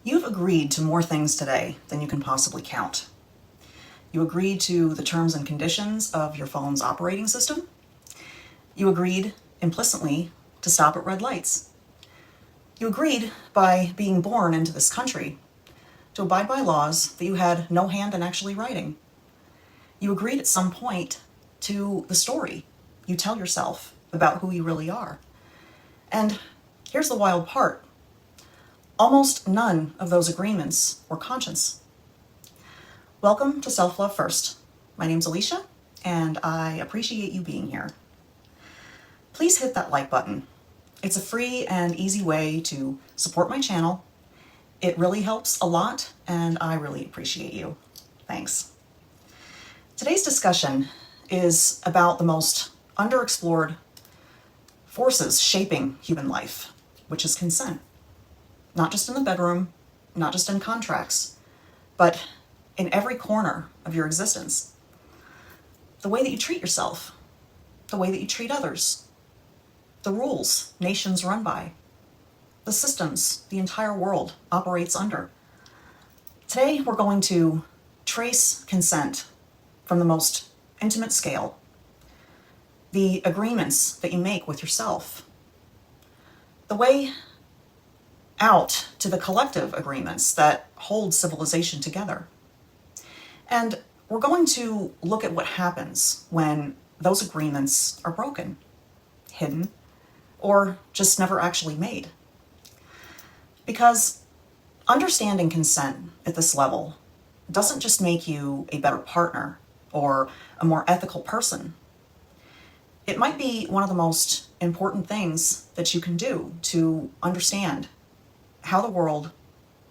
You've agreed to more things today than you can possibly count. You agreed to the terms and conditions of your phone's operating system. You agreed implicitly to stop at red lights. You agreed by being born into this country to abide by laws that you had no hand in actually writing. You agreed at some point to the story you tell yourself about who you really are. And here's the wild part. Almost none of those agreements were conscious. Welcome to Self-Love First. My name's Alicia, and I appreciate you being here. Please hit that like button. It's a free and easy way to support my channel. It really helps a lot, and I really appreciate you. Thanks. Today's discussion is about the most underexplored forces shaping human life, which is consent. Not just in the bedroom, not just in contracts, but in every corner of your existence. The way that you treat yourself, the way that you treat others, the rules nations run by, the systems the entire world operates under. Today, we're going to trace consent from the most intimate scale, the agreements that you make with yourself, the way out to the collective agreements that hold civilization together. And we're going to look at what happens when those agreements are broken, hidden, or just never actually made. Because understanding consent at this level doesn't just make you a better partner or a more ethical person. It might be one of the most important things that you can do to understand how the world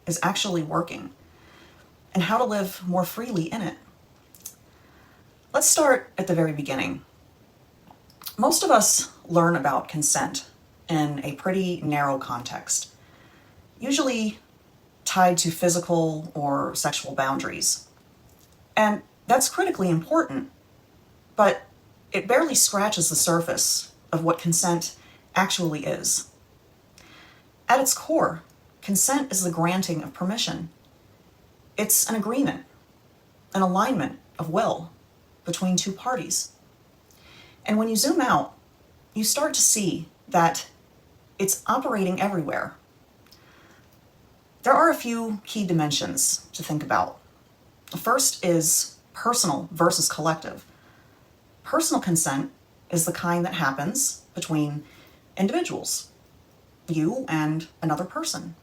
is actually working and how to live more freely in it. Let's start at the very beginning. Most of us learn about consent in a pretty narrow context, usually tied to physical or sexual boundaries. And that's critically important, but it barely scratches the surface of what consent actually is. At its core, consent is the granting of permission. It's an agreement, an alignment of will between two parties. And when you zoom out, you start to see that it's operating everywhere. There are a few key dimensions to think about. The first is personal versus collective. Personal consent is the kind that happens between individuals, you and another person.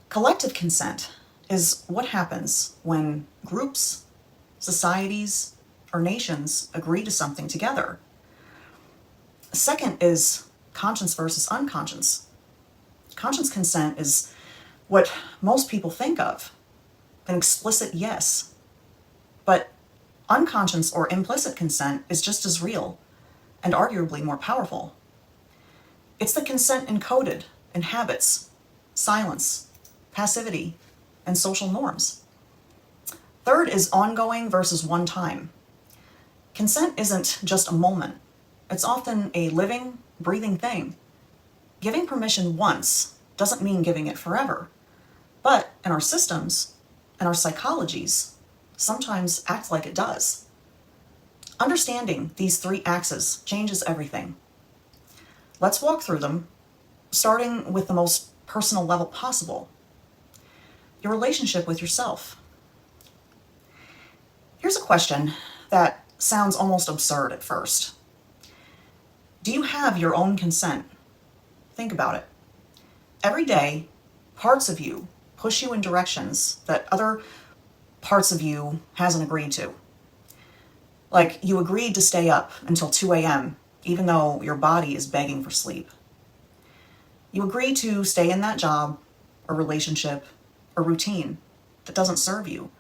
Collective consent is what happens when groups, societies, or nations agree to something together. Second is conscious versus unconscious. Conscious consent is what most people think of, an explicit yes. But unconscious or implicit consent is just as real and arguably more powerful. It's the consent encoded in habits, silence, passivity, and social norms. Third is ongoing versus one time. Consent isn't just a moment. It's often a living, breathing thing. Giving permission once doesn't mean giving it forever. But in our systems and our psychologies, sometimes act like it does. Understanding these three axes changes everything. Let's walk through them, starting with the most personal level possible. Your relationship with yourself. Here's a question that sounds almost absurd at first. Do you have your own consent? Think about it. Every day, parts of you push you in directions that other parts of you hasn't agreed to. Like you agreed to stay up until 2 a.m., even though your body is begging for sleep. You agreed to stay in that job or relationship or routine that doesn't serve you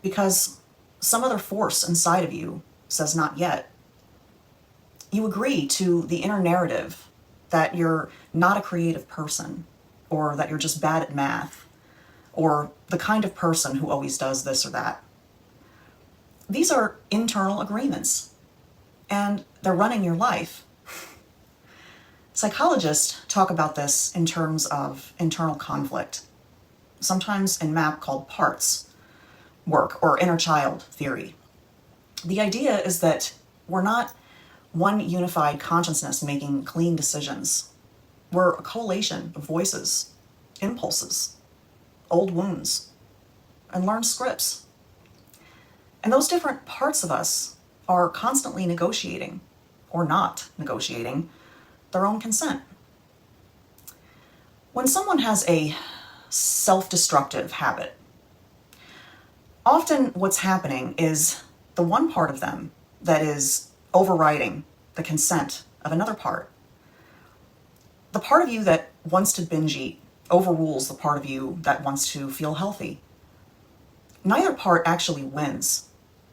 because some other force inside of you says not yet. You agree to the inner narrative that you're not a creative person, or that you're just bad at math, or the kind of person who always does this or that. These are internal agreements, and they're running your life. Psychologists talk about this in terms of internal conflict, sometimes in MAP called parts work or inner child theory. The idea is that we're not one unified consciousness making clean decisions. We're a collation of voices, impulses, old wounds, and learned scripts. And those different parts of us are constantly negotiating, or not negotiating, their own consent. When someone has a self-destructive habit, often what's happening is the one part of them that is overriding the consent of another part. The part of you that wants to binge eat overrules the part of you that wants to feel healthy. Neither part actually wins.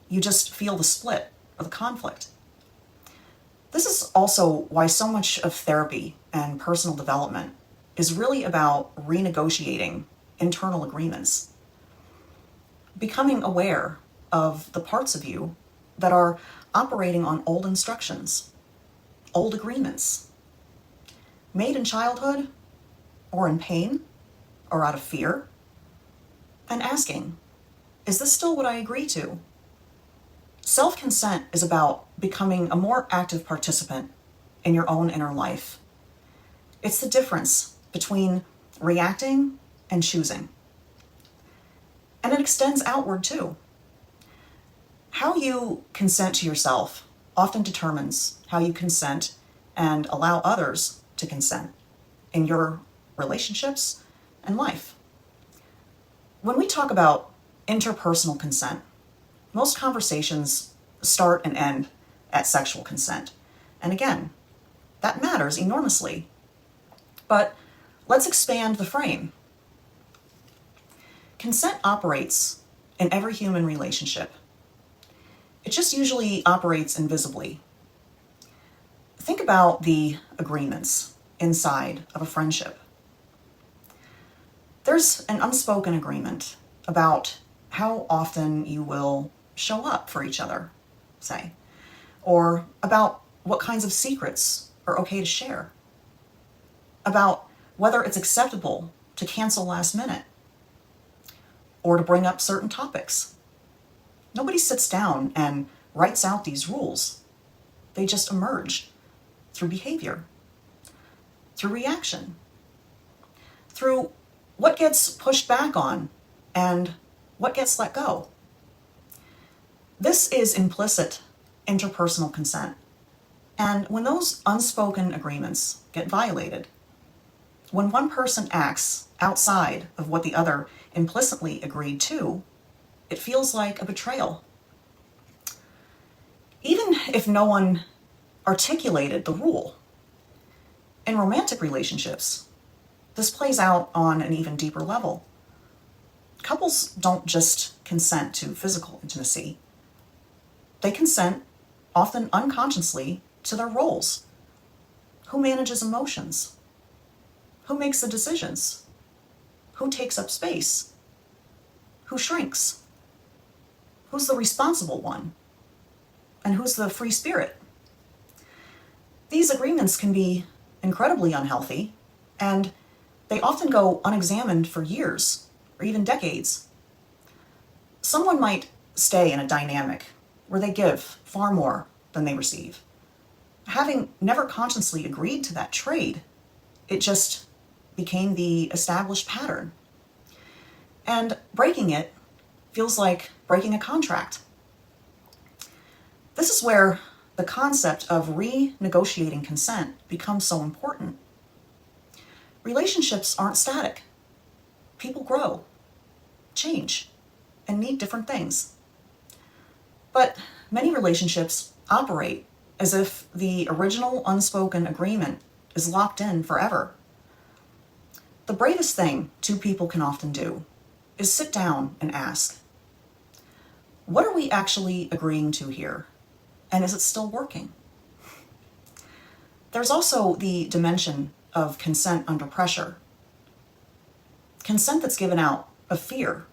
You just feel the split or the conflict. This is also why so much of therapy and personal development is really about renegotiating internal agreements, becoming aware of the parts of you that are operating on old instructions, old agreements, made in childhood or in pain or out of fear, and asking, is this still what I agree to? Self-consent is about becoming a more active participant in your own inner life. It's the difference between reacting and choosing. And it extends outward too. How you consent to yourself often determines how you consent and allow others to consent in your relationships and life. When we talk about interpersonal consent, most conversations start and end at sexual consent. And again, that matters enormously. But let's expand the frame. Consent operates in every human relationship. It just usually operates invisibly. Think about the agreements inside of a friendship. There's an unspoken agreement about how often you will show up for each other, say, or about what kinds of secrets are okay to share, about whether it's acceptable to cancel last minute or to bring up certain topics. Nobody sits down and writes out these rules. They just emerge through behavior, through reaction, through what gets pushed back on and what gets let go. This is implicit interpersonal consent. And when those unspoken agreements get violated, when one person acts outside of what the other implicitly agreed to, it feels like a betrayal. Even if no one articulated the rule, in romantic relationships, this plays out on an even deeper level. Couples don't just consent to physical intimacy. They consent, often unconsciously, to their roles. Who manages emotions? Who makes the decisions? Who takes up space? Who shrinks? Who's the responsible one? And who's the free spirit? These agreements can be incredibly unhealthy, and they often go unexamined for years or even decades. Someone might stay in a dynamic where they give far more than they receive. Having never consciously agreed to that trade, it just became the established pattern. And breaking it feels like breaking a contract. This is where the concept of renegotiating consent becomes so important. Relationships aren't static. People grow, change, and need different things. But many relationships operate as if the original unspoken agreement is locked in forever. The bravest thing two people can often do is sit down and ask, what are we actually agreeing to here? And is it still working? There's also the dimension of consent under pressure. Consent that's given out of fear,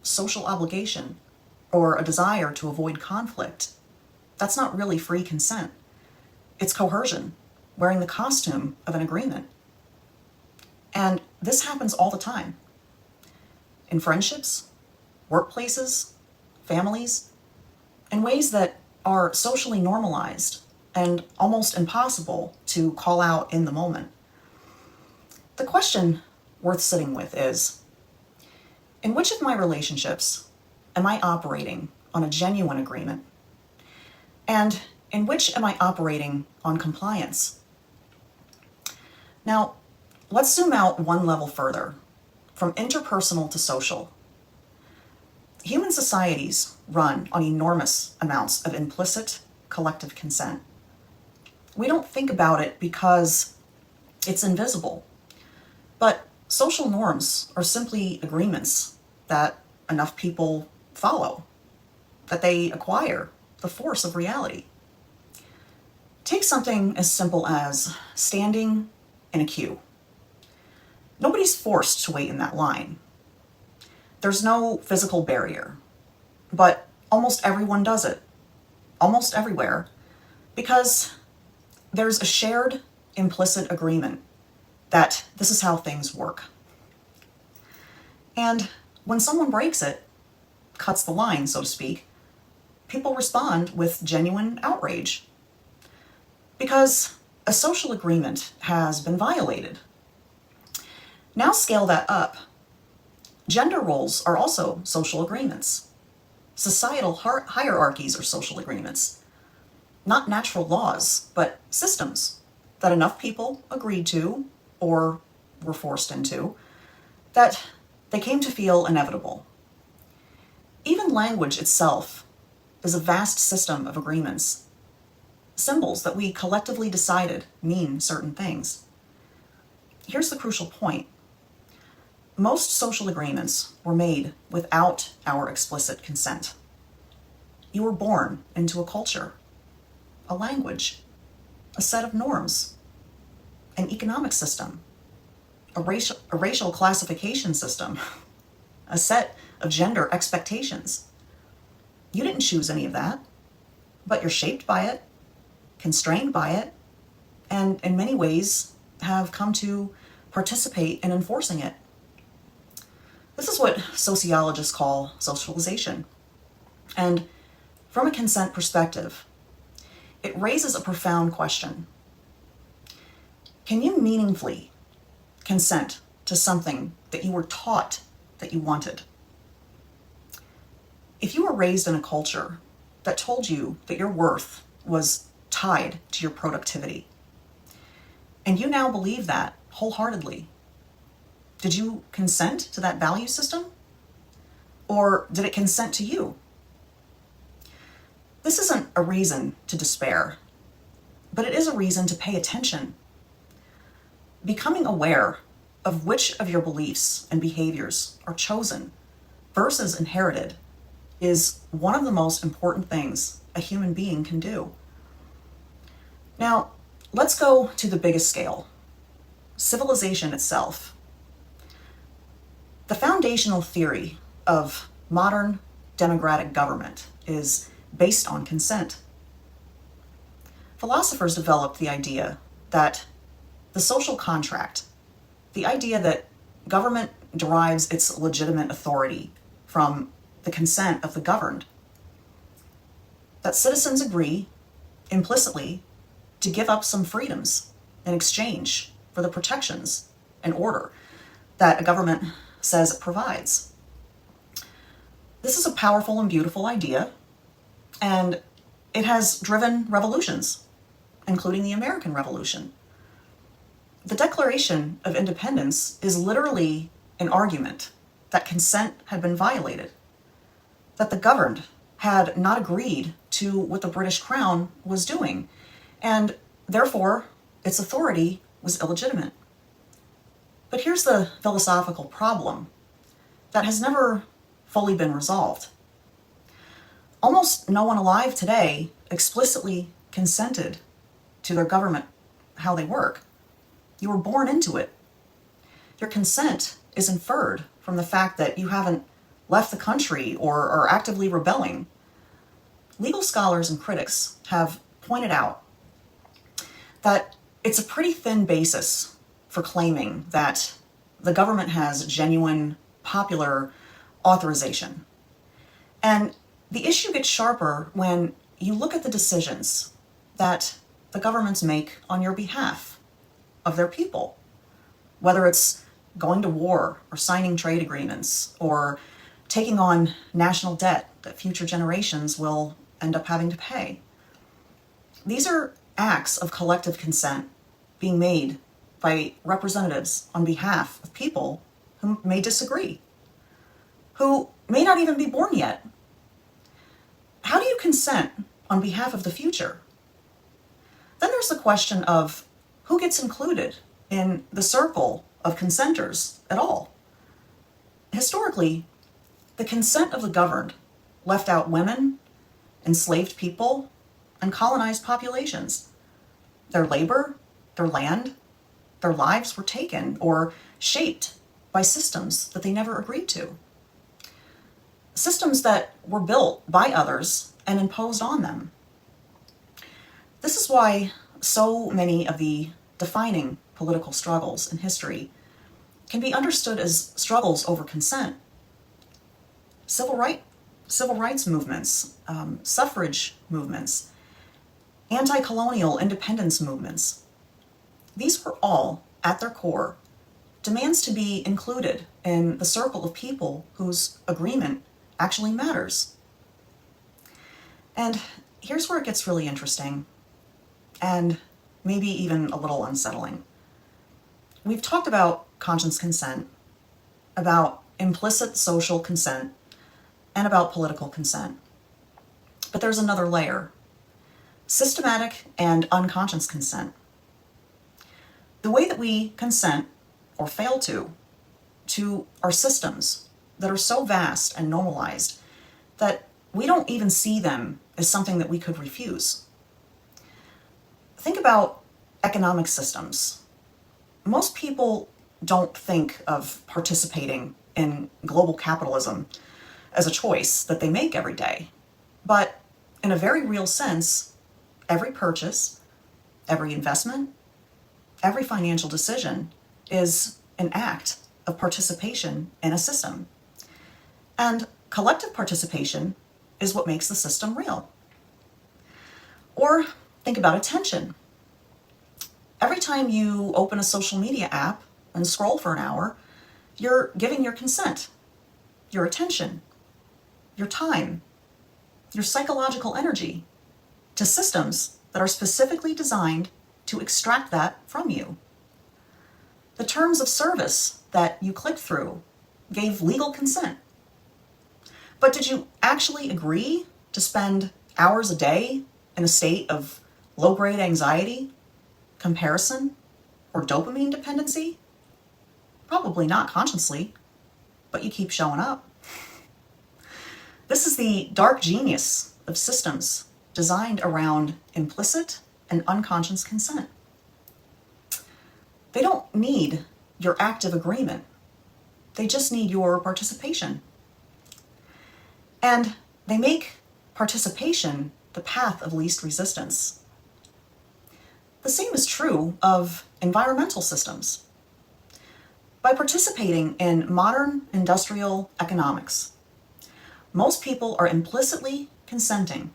social obligation, or a desire to avoid conflict. That's not really free consent. It's coercion. wearing the costume of an agreement. And this happens all the time. In friendships, workplaces, families, in ways that are socially normalized and almost impossible to call out in the moment. The question worth sitting with is, in which of my relationships am I operating on a genuine agreement? And in which am I operating on compliance? Now, let's zoom out one level further, from interpersonal to social. Human societies run on enormous amounts of implicit collective consent. We don't think about it because it's invisible, but social norms are simply agreements that enough people follow, that they acquire the force of reality. Take something as simple as standing in a queue. Nobody's forced to wait in that line. There's no physical barrier, but almost everyone does it, almost everywhere, because there's a shared implicit agreement that this is how things work. And when someone breaks it, cuts the line, so to speak, people respond with genuine outrage because a social agreement has been violated. Now scale that up. Gender roles are also social agreements. Societal hierarchies are social agreements. Not natural laws, but systems that enough people agreed to or were forced into that they came to feel inevitable. Even language itself is a vast system of agreements, symbols that we collectively decided mean certain things. Here's the crucial point. Most social agreements were made without our explicit consent. You were born into a culture, a language, a set of norms, an economic system, a racial classification system, a set of gender expectations. You didn't choose any of that, but you're shaped by it, constrained by it, and in many ways have come to participate in enforcing it. This is what sociologists call socialization. And from a consent perspective, it raises a profound question. Can you meaningfully consent to something that you were taught that you wanted? If you were raised in a culture that told you that your worth was tied to your productivity, and you now believe that wholeheartedly, did you consent to that value system? Or did it consent to you? This isn't a reason to despair, but it is a reason to pay attention. Becoming aware of which of your beliefs and behaviors are chosen versus inherited is one of the most important things a human being can do. Now, let's go to the biggest scale, civilization itself. The foundational theory of modern democratic government is based on consent. Philosophers developed the idea that the social contract, the idea that government derives its legitimate authority from the consent of the governed, that citizens agree implicitly to give up some freedoms in exchange for the protections and order that a government says it provides. This is a powerful and beautiful idea, and it has driven revolutions, including the American Revolution. The Declaration of Independence is literally an argument that consent had been violated, that the governed had not agreed to what the British Crown was doing, and therefore its authority was illegitimate. But here's the philosophical problem that has never fully been resolved. Almost no one alive today explicitly consented to their government, how they work. You were born into it. Your consent is inferred from the fact that you haven't left the country or are actively rebelling. Legal scholars and critics have pointed out that It's a pretty thin basis for claiming that the government has genuine popular authorization. And the issue gets sharper when you look at the decisions that the governments make on your behalf of their people, whether it's going to war or signing trade agreements or taking on national debt that future generations will end up having to pay. These are acts of collective consent being made by representatives on behalf of people who may disagree, who may not even be born yet. How do you consent on behalf of the future? Then there's the question of who gets included in the circle of consenters at all. Historically, the consent of the governed left out women, enslaved people, and colonized populations. Their labor, their land, their lives were taken or shaped by systems that they never agreed to. Systems that were built by others and imposed on them. This is why so many of the defining political struggles in history can be understood as struggles over consent. Civil rights movements, suffrage movements, anti-colonial independence movements. These were all, at their core, demands to be included in the circle of people whose agreement actually matters. And here's where it gets really interesting, and maybe even a little unsettling. We've talked about conscious consent, about implicit social consent, and about political consent. But there's another layer: systematic and unconscious consent. The way that we consent, or fail to our systems that are so vast and normalized that we don't even see them as something that we could refuse. Think about economic systems. Most people don't think of participating in global capitalism as a choice that they make every day. But in a very real sense, every purchase, every investment, every financial decision is an act of participation in a system. And collective participation is what makes the system real. Or think about attention. Every time you open a social media app and scroll for an hour, you're giving your consent, your attention, your time, your psychological energy to systems that are specifically designed to extract that from you. The terms of service that you clicked through gave legal consent. But did you actually agree to spend hours a day in a state of low-grade anxiety, comparison, or dopamine dependency? Probably not consciously, but you keep showing up. This is the dark genius of systems designed around implicit and unconscious consent. They don't need your active agreement. They just need your participation. And they make participation the path of least resistance. The same is true of environmental systems. By participating in modern industrial economics, most people are implicitly consenting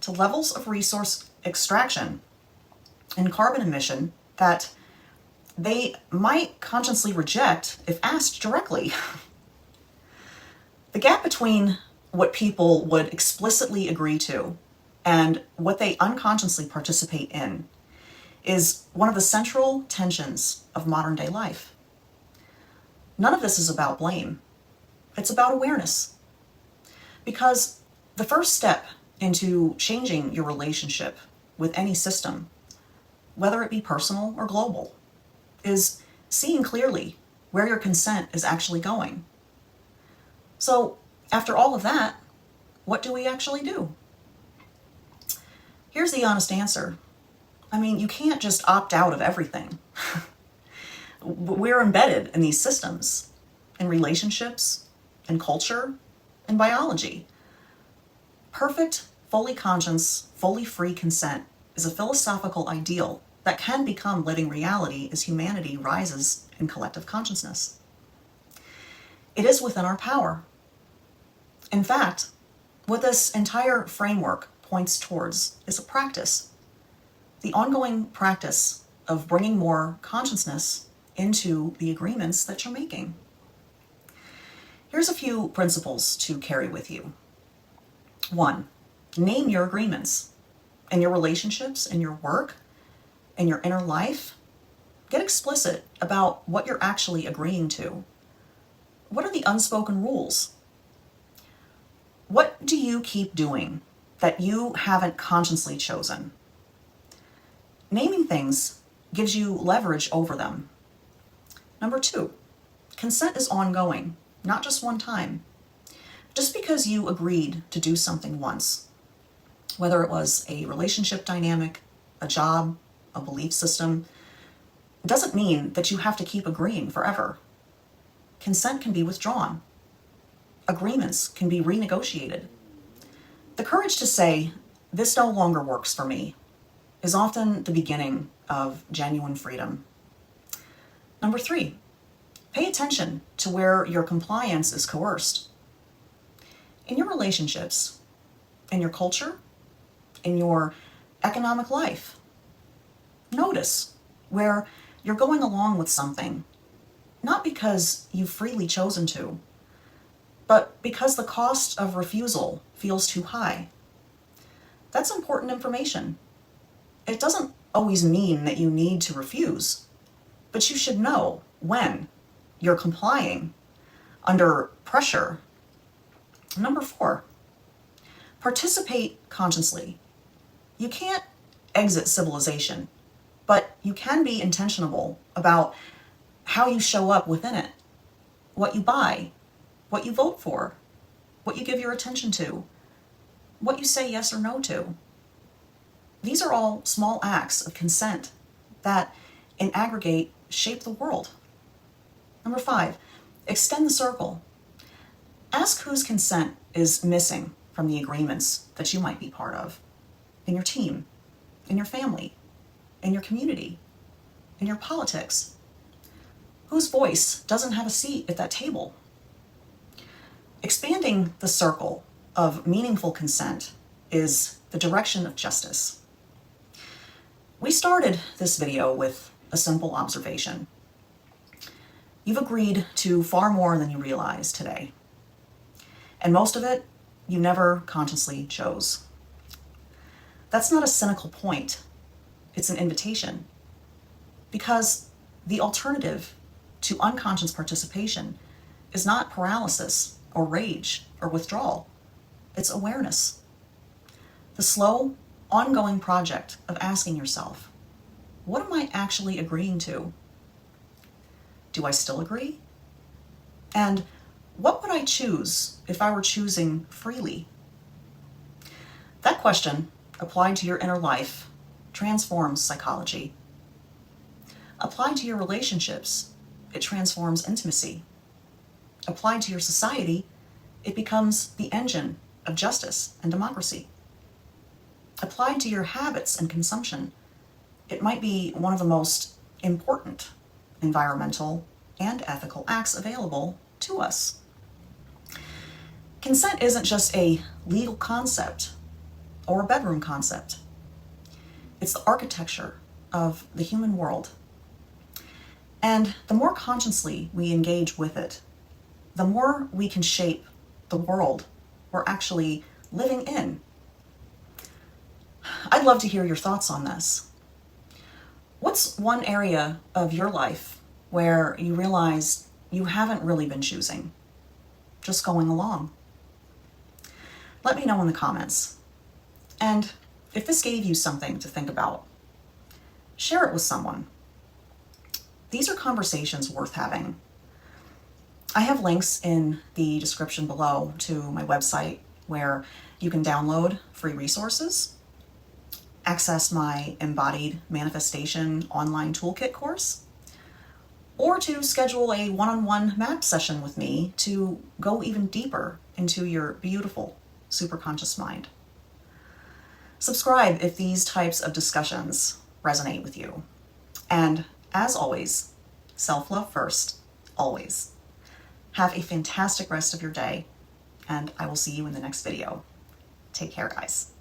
to levels of resource extraction and carbon emission that they might consciously reject if asked directly. The gap between what people would explicitly agree to and what they unconsciously participate in is one of the central tensions of modern day life. None of this is about blame. It's about awareness. Because the first step into changing your relationship with any system, whether it be personal or global, is seeing clearly where your consent is actually going. So, after all of that, what do we actually do? Here's the honest answer. I mean, you can't just opt out of everything. We're embedded in these systems, in relationships, in culture, in biology. Perfect, fully conscious, fully free consent is a philosophical ideal that can become living reality as humanity rises in collective consciousness. It is within our power. In fact, what this entire framework points towards is a practice, the ongoing practice of bringing more consciousness into the agreements that you're making. Here's a few principles to carry with you. 1, name your agreements. In your relationships, in your work, in your inner life, get explicit about what you're actually agreeing to. What are the unspoken rules? What do you keep doing that you haven't consciously chosen? Naming things gives you leverage over them. Number 2, consent is ongoing, not just one time. Just because you agreed to do something once, whether it was a relationship dynamic, a job, a belief system, doesn't mean that you have to keep agreeing forever. Consent can be withdrawn. Agreements can be renegotiated. The courage to say, "This no longer works for me," is often the beginning of genuine freedom. Number 3, pay attention to where your compliance is coerced. In your relationships, in your culture, in your economic life, notice where you're going along with something, not because you've freely chosen to, but because the cost of refusal feels too high. That's important information. It doesn't always mean that you need to refuse, but you should know when you're complying under pressure. Number 4, participate consciously. You can't exit civilization, but you can be intentional about how you show up within it, what you buy, what you vote for, what you give your attention to, what you say yes or no to. These are all small acts of consent that, in aggregate, shape the world. Number 5, extend the circle. Ask whose consent is missing from the agreements that you might be part of, in your team, in your family, in your community, in your politics. Whose voice doesn't have a seat at that table? Expanding the circle of meaningful consent is the direction of justice. We started this video with a simple observation. You've agreed to far more than you realize today. And most of it, you never consciously chose. That's not a cynical point. It's an invitation. Because the alternative to unconscious participation is not paralysis or rage or withdrawal. It's awareness. The slow, ongoing project of asking yourself, what am I actually agreeing to? Do I still agree? And what would I choose if I were choosing freely? That question, applied to your inner life, transforms psychology. Applied to your relationships, it transforms intimacy. Applied to your society, it becomes the engine of justice and democracy. Applied to your habits and consumption, it might be one of the most important environmental and ethical acts available to us. Consent isn't just a legal concept or a bedroom concept. It's the architecture of the human world. And the more consciously we engage with it, the more we can shape the world we're actually living in. I'd love to hear your thoughts on this. What's one area of your life where you realize you haven't really been choosing, just going along? Let me know in the comments. And if this gave you something to think about, share it with someone. These are conversations worth having. I have links in the description below to my website where you can download free resources, access my Embodied Manifestation online toolkit course, or to schedule a one-on-one map session with me to go even deeper into your beautiful superconscious mind. Subscribe if these types of discussions resonate with you. And as always, self-love first, always. Have a fantastic rest of your day, and I will see you in the next video. Take care, guys.